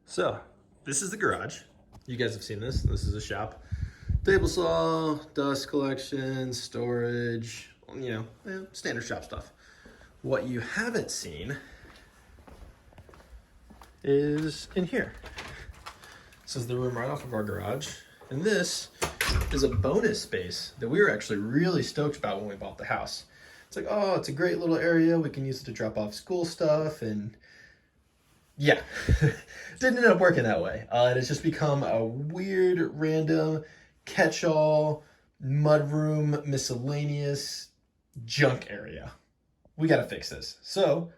So, this is the garage. You guys have seen this. This is a shop. Table saw, dust collection, storage, standard shop stuff. What you haven't seen is in here. This is the room right off of our garage. And this is a bonus space that we were actually really stoked about when we bought the house. It's like, oh, it's a great little area. We can use it to drop off school stuff. And yeah, didn't end up working that way. It has just become a weird, random, catch-all, mudroom, miscellaneous junk area. We got to fix this. So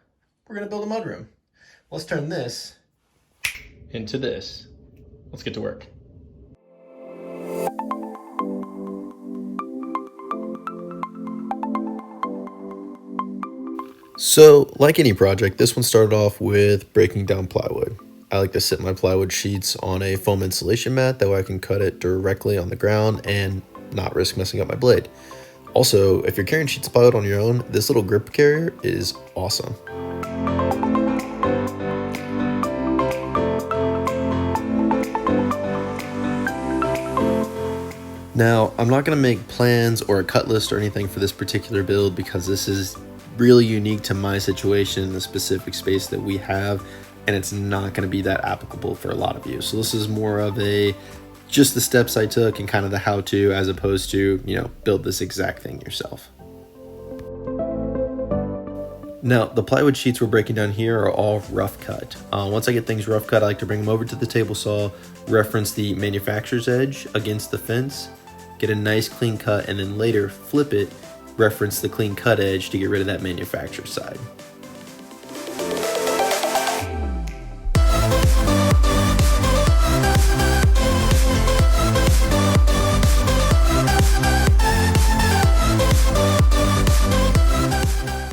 we're going to build a mudroom. Let's turn this into this. Let's get to work. So, like any project, this one started off with breaking down plywood. I like to sit my plywood sheets on a foam insulation mat, that way I can cut it directly on the ground and not risk messing up my blade. Also, if you're carrying sheets of plywood on your own, this little grip carrier is awesome. Now, I'm not going to make plans or a cut list or anything for this particular build because this is really unique to my situation, the specific space that we have, and it's not going to be that applicable for a lot of you. So this is more of just the steps I took and kind of the how-to, as opposed to, build this exact thing yourself. Now, the plywood sheets we're breaking down here are all rough cut. Once I get things rough cut, I like to bring them over to the table saw, reference the manufacturer's edge against the fence, get a nice clean cut, and then later flip it, reference the clean cut edge to get rid of that manufacturer's side.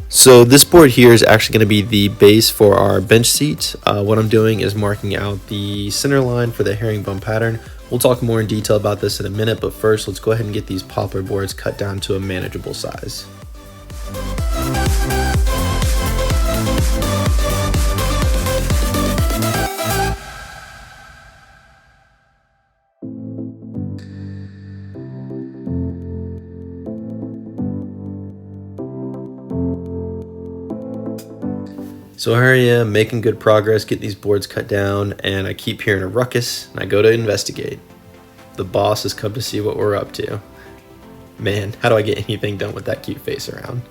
So this board here is actually going to be the base for our bench seat. What I'm doing is marking out the center line for the herringbone pattern. We'll talk more in detail about this in a minute, but first let's go ahead and get these poplar boards cut down to a manageable size. So here I am, making good progress, getting these boards cut down, and I keep hearing a ruckus, and I go to investigate. The boss has come to see what we're up to. Man, how do I get anything done with that cute face around?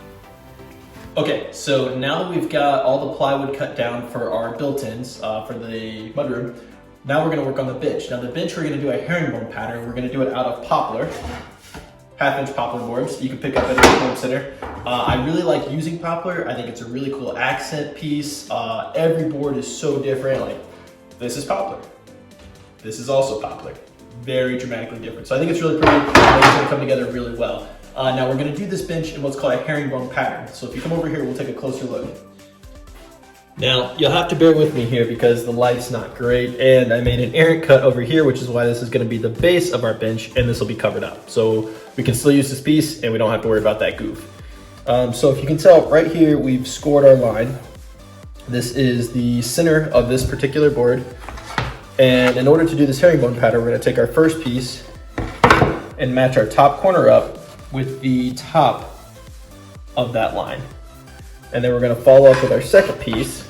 Okay, so now that we've got all the plywood cut down for our built-ins for the mudroom, now we're gonna work on the bench. Now the bench, we're gonna do a herringbone pattern. We're gonna do it out of poplar, 1/2-inch poplar boards. You can pick up at any home center. I really like using poplar. I think it's a really cool accent piece. Every board is so different. Like, this is poplar. This is also poplar. Very dramatically different. So I think it's really pretty. It's gonna come together really well. Now we're gonna do this bench in what's called a herringbone pattern. So if you come over here, we'll take a closer look. Now, you'll have to bear with me here because the light's not great, and I made an errant cut over here, which is why this is gonna be the base of our bench, and this will be covered up. So we can still use this piece, and we don't have to worry about that goof. So if you can tell, right here, we've scored our line. This is the center of this particular board. And in order to do this herringbone pattern, we're gonna take our first piece and match our top corner up with the top of that line. And then we're gonna follow up with our second piece,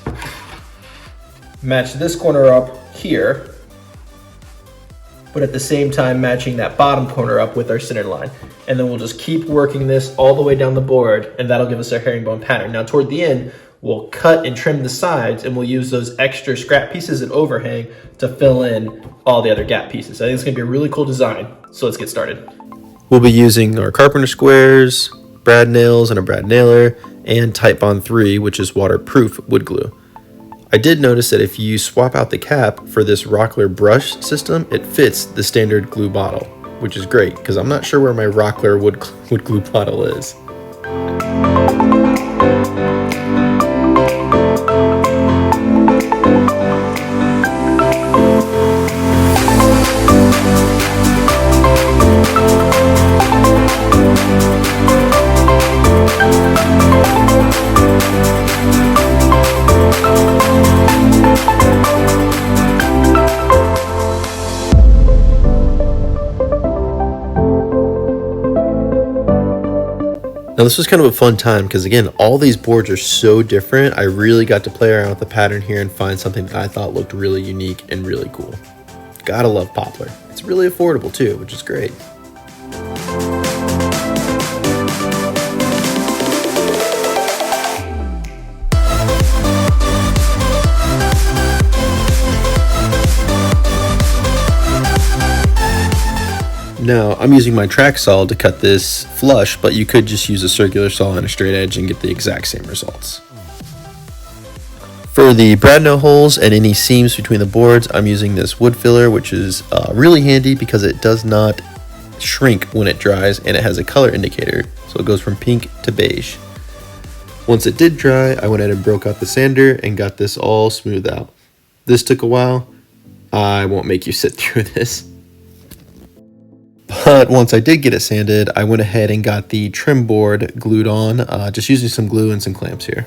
match this corner up here, but at the same time matching that bottom corner up with our center line. And then we'll just keep working this all the way down the board, and that'll give us our herringbone pattern. Now toward the end, we'll cut and trim the sides, and we'll use those extra scrap pieces and overhang to fill in all the other gap pieces. I think it's gonna be a really cool design, so let's get started. We'll be using our carpenter squares, brad nails and a brad nailer, and Titebond 3, which is waterproof wood glue. I did notice that if you swap out the cap for this Rockler brush system, it fits the standard glue bottle, which is great because I'm not sure where my Rockler wood glue bottle is. Now this was kind of a fun time because again, all these boards are so different. I really got to play around with the pattern here and find something that I thought looked really unique and really cool. Gotta love poplar. It's really affordable too, which is great. Now, I'm using my track saw to cut this flush, but you could just use a circular saw and a straight edge and get the exact same results. For the brad nail holes and any seams between the boards, I'm using this wood filler, which is really handy because it does not shrink when it dries and it has a color indicator, so it goes from pink to beige. Once it did dry, I went ahead and broke out the sander and got this all smoothed out. This took a while. I won't make you sit through this. But once I did get it sanded, I went ahead and got the trim board glued on, just using some glue and some clamps here.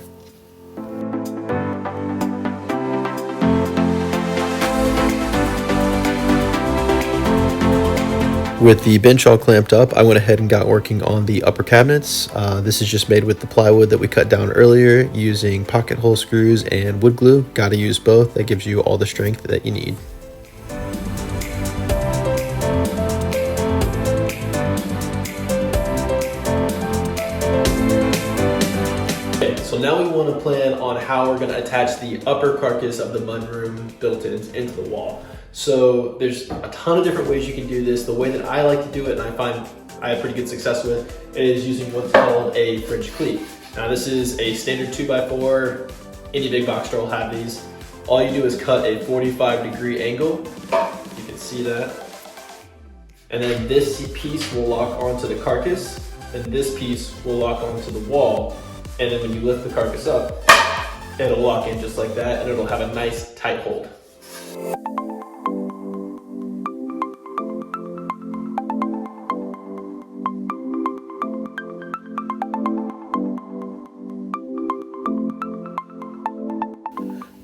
With the bench all clamped up, I went ahead and got working on the upper cabinets. This is just made with the plywood that we cut down earlier using pocket hole screws and wood glue. Gotta use both, that gives you all the strength that you need. So now we want to plan on how we're going to attach the upper carcass of the mudroom built-ins into the wall. So there's a ton of different ways you can do this. The way that I like to do it, and I find I have pretty good success with, is using what's called a French cleat. Now this is a standard 2x4, any big box store will have these. All you do is cut a 45-degree angle, you can see that. And then this piece will lock onto the carcass, and this piece will lock onto the wall. And then when you lift the carcass up, it'll lock in just like that, and it'll have a nice tight hold.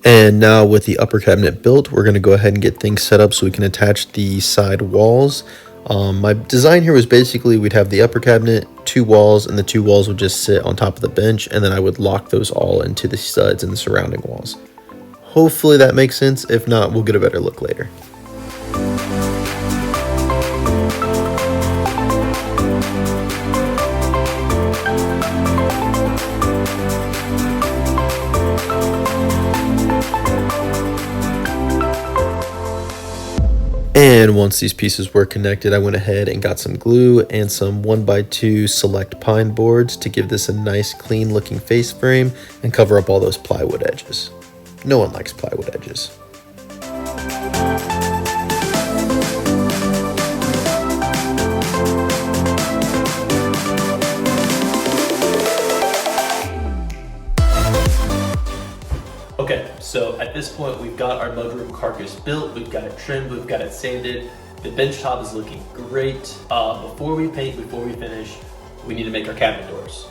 And now with the upper cabinet built, we're going to go ahead and get things set up so we can attach the side walls. My design here was basically we'd have the upper cabinet, 2 walls, and the 2 walls would just sit on top of the bench, and then I would lock those all into the studs and the surrounding walls. Hopefully that makes sense. If not, we'll get a better look later. And once these pieces were connected, I went ahead and got some glue and some 1x2 select pine boards to give this a nice clean looking face frame and cover up all those plywood edges. No one likes plywood edges. Okay, so at this point we've got our mudroom carcass built, we've got it trimmed, we've got it sanded. The bench top is looking great. Before we paint, before we finish, we need to make our cabinet doors.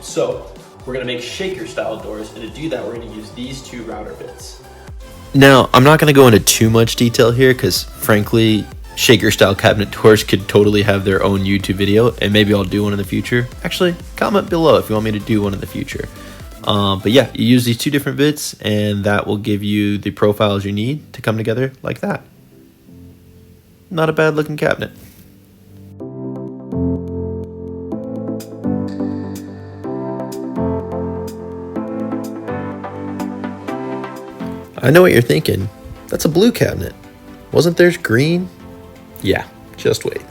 So we're gonna make shaker style doors, and to do that we're gonna use these 2 router bits. Now, I'm not gonna go into too much detail here because frankly, shaker style cabinet doors could totally have their own YouTube video, and maybe I'll do one in the future. Actually, comment below if you want me to do one in the future. But yeah, you use these 2 different bits and that will give you the profiles you need to come together like that. Not a bad looking cabinet. I know what you're thinking. That's a blue cabinet. Wasn't theirs green? Yeah, just wait.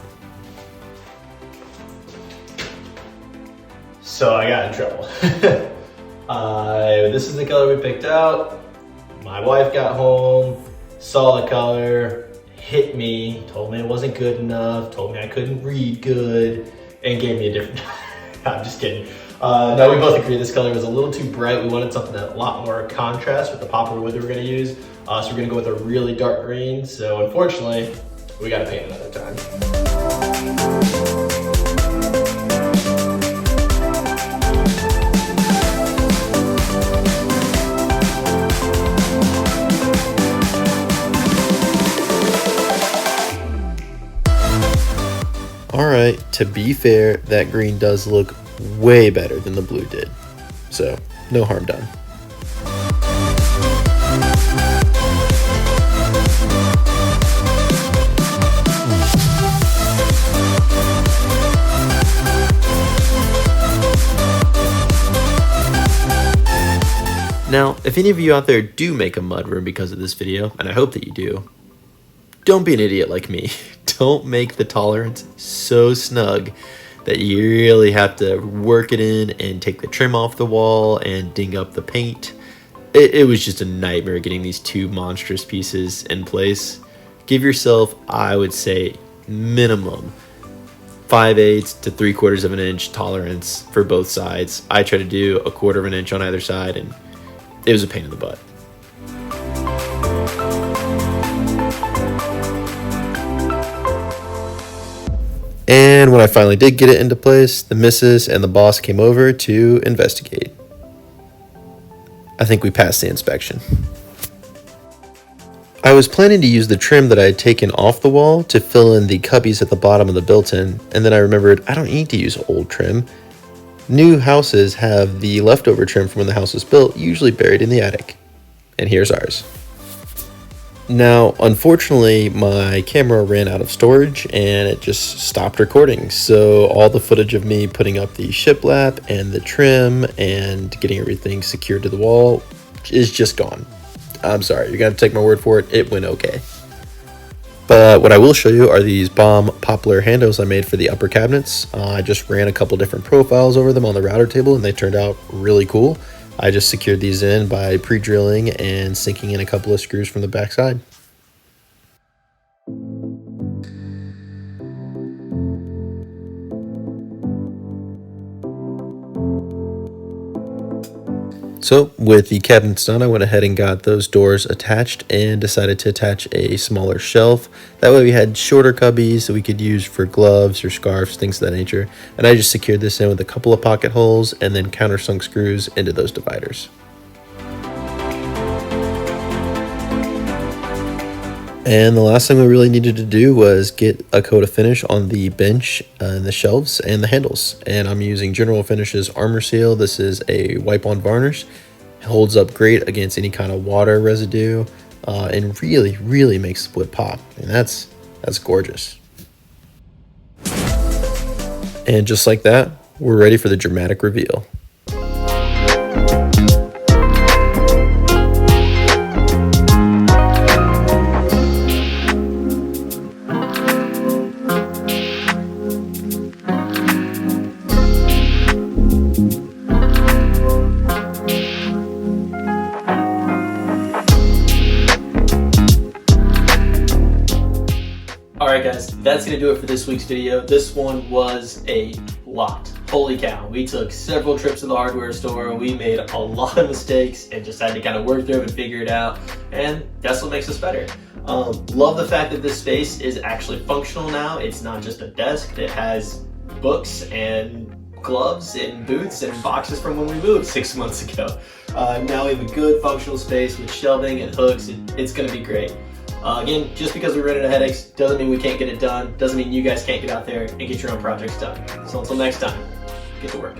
So I got in trouble. This is the color we picked out. My wife got home, saw the color, hit me, told me it wasn't good enough, told me I couldn't read good, and gave me a different. I'm just kidding. No, we both agreed this color was a little too bright. We wanted something that a lot more contrast with the poplar wood that we're gonna use. So we're gonna go with a really dark green. So unfortunately, we gotta paint another time. Alright, to be fair, that green does look way better than the blue did. So no harm done. Now, if any of you out there do make a mudroom because of this video, and I hope that you do, don't be an idiot like me. Don't make the tolerance so snug that you really have to work it in and take the trim off the wall and ding up the paint. It was just a nightmare getting these two monstrous pieces in place. Give yourself, I would say, minimum 5/8 to 3/4 of an inch tolerance for both sides. I try to do 1/4 of an inch on either side, and it was a pain in the butt. And when I finally did get it into place, the missus and the boss came over to investigate. I think we passed the inspection. I was planning to use the trim that I had taken off the wall to fill in the cubbies at the bottom of the built-in, and then I remembered I don't need to use old trim. New houses have the leftover trim from when the house was built usually buried in the attic. And here's ours. Now, unfortunately, my camera ran out of storage and it just stopped recording. So all the footage of me putting up the shiplap and the trim and getting everything secured to the wall is just gone. I'm sorry, you're gonna have to take my word for it. It went okay. But what I will show you are these bomb poplar handles I made for the upper cabinets. I just ran a couple different profiles over them on the router table and they turned out really cool. I just secured these in by pre-drilling and sinking in a couple of screws from the back side. So with the cabinets done, I went ahead and got those doors attached and decided to attach a smaller shelf. That way we had shorter cubbies that we could use for gloves or scarves, things of that nature. And I just secured this in with a couple of pocket holes and then countersunk screws into those dividers. And the last thing we really needed to do was get a coat of finish on the bench and the shelves and the handles. And I'm using General Finishes Armor Seal. This is a wipe-on varnish. It holds up great against any kind of water residue and really makes the wood pop. And that's gorgeous. And just like that, we're ready for the dramatic reveal. Alright guys, that's going to do it for this week's video. This one was a lot. Holy cow. We took several trips to the hardware store. We made a lot of mistakes and just had to kind of work through them and figure it out. And that's what makes us better. Love the fact that this space is actually functional now. It's not just a desk. It has books and gloves and boots and boxes from when we moved 6 months ago. Now we have a good functional space with shelving and hooks. It's going to be great. Again, just because we ran into headaches doesn't mean we can't get it done, doesn't mean you guys can't get out there and get your own projects done. So until next time, get to work.